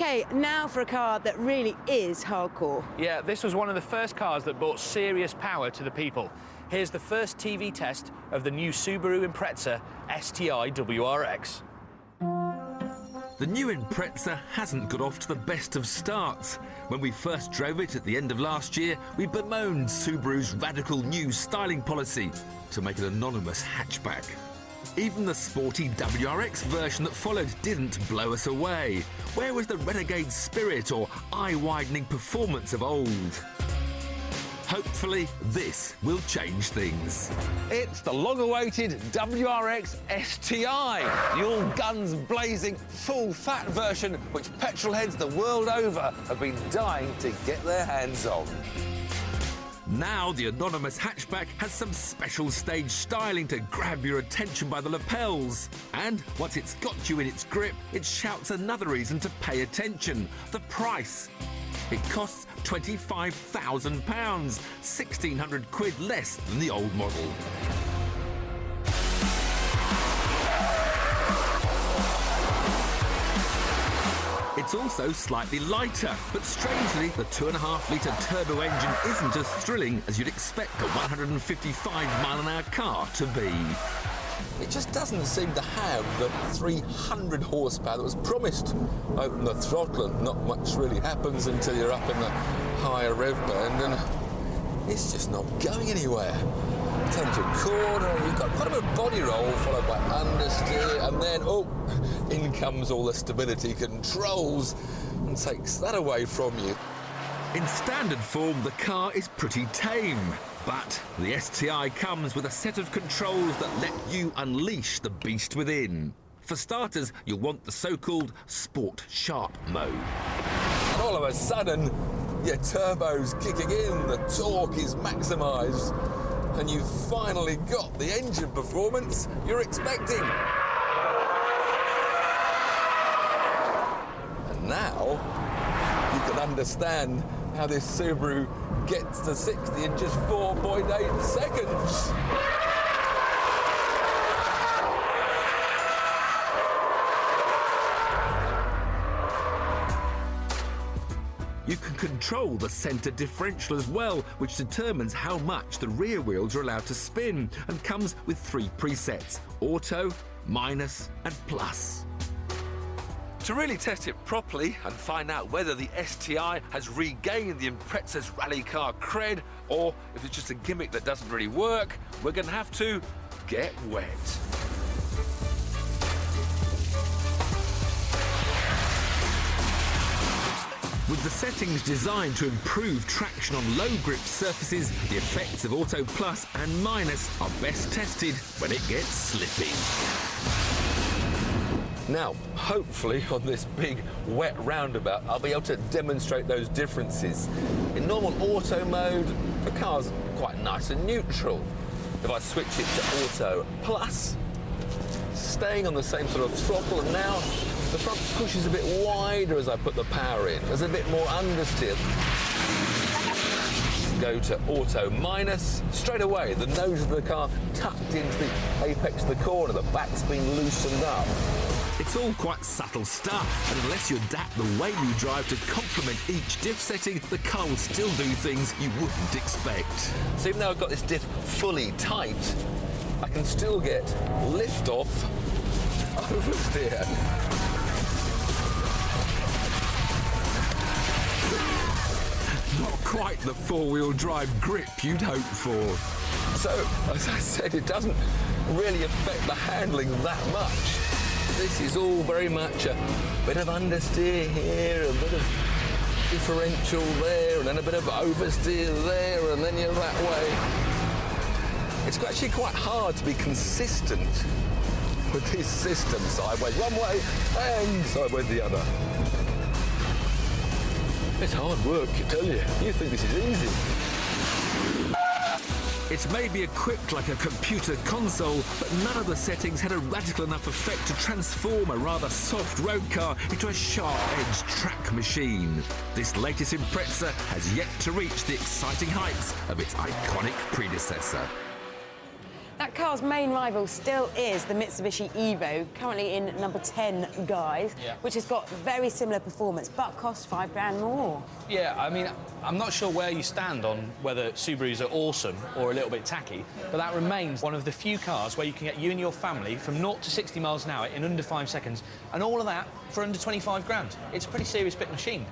OK, now for a car that really is hardcore. Yeah, this was one of the first cars that brought serious power to the people. Here's the first TV test of the new Subaru Impreza STi WRX. The new Impreza hasn't got off to the best of starts. When we first drove it at the end of last year, we bemoaned Subaru's radical new styling policy to make an anonymous hatchback. Even the sporty WRX version that followed didn't blow us away. Where was the renegade spirit or eye-widening performance of old? Hopefully, this will change things. It's the long-awaited WRX STi, the all-guns-blazing, full-fat version which petrolheads the world over have been dying to get their hands on. Now the anonymous hatchback has some special stage styling to grab your attention by the lapels. And once it's got you in its grip, it shouts another reason to pay attention: the price. It costs £25,000, 1,600 quid less than the old model. It's also slightly lighter, but strangely, the 2.5-litre turbo engine isn't as thrilling as you'd expect a 155-mile-an-hour car to be. It just doesn't seem to have the 300 horsepower that was promised. Open the throttle and not much really happens until you're up in the higher rev band, and it's just not going anywhere. Turn into a corner, you've got quite a bit of body roll followed by understeer, and then, oh, in comes all the stability controls and takes that away from you. In standard form, the car is pretty tame. But the STi comes with a set of controls that let you unleash the beast within. For starters, you'll want the so-called Sport Sharp mode. And all of a sudden, your turbo's kicking in, the torque is maximised, and you've finally got the engine performance you're expecting. And now, you can understand how this Subaru gets to 60 in just 4.8 seconds. You can control the centre differential as well, which determines how much the rear wheels are allowed to spin, and comes with 3 presets: Auto, Minus and Plus. To really test it properly and find out whether the STi has regained the Impreza's rally car cred, or if it's just a gimmick that doesn't really work, we're going to have to get wet. With the settings designed to improve traction on low grip surfaces, the effects of Auto Plus and Minus are best tested when it gets slippy. Now, hopefully on this big wet roundabout, I'll be able to demonstrate those differences. In normal auto mode, the car's quite nice and neutral. If I switch it to Auto Plus, staying on the same sort of throttle, and now the front pushes a bit wider as I put the power in. There's a bit more understeer. Go to Auto Minus, straight away the nose of the car tucked into the apex of the corner, the back's been loosened up. It's all quite subtle stuff, and unless you adapt the way you drive to complement each diff setting, the car will still do things you wouldn't expect. So even though I've got this diff fully tight, I can still get lift off oversteer. Not quite the four-wheel drive grip you'd hope for. So, as I said, it doesn't really affect the handling that much. This is all very much a bit of understeer here, a bit of differential there, and then a bit of oversteer there, and then you're that way. It's actually quite hard to be consistent with this system, sideways one way and sideways the other. It's hard work, I tell you. You think this is easy. It may be equipped like a computer console, but none of the settings had a radical enough effect to transform a rather soft road car into a sharp-edged track machine. This latest Impreza has yet to reach the exciting heights of its iconic predecessor. That car's main rival still is the Mitsubishi Evo, currently in number 10 guise, Yeah. which has got very similar performance, but costs £5 more. Yeah, I mean, I'm not sure where you stand on whether Subarus are awesome or a little bit tacky, but that remains one of the few cars where you can get you and your family from 0 to 60 miles an hour in under 5 seconds, and all of that for under 25 grand. It's a pretty serious bit machine.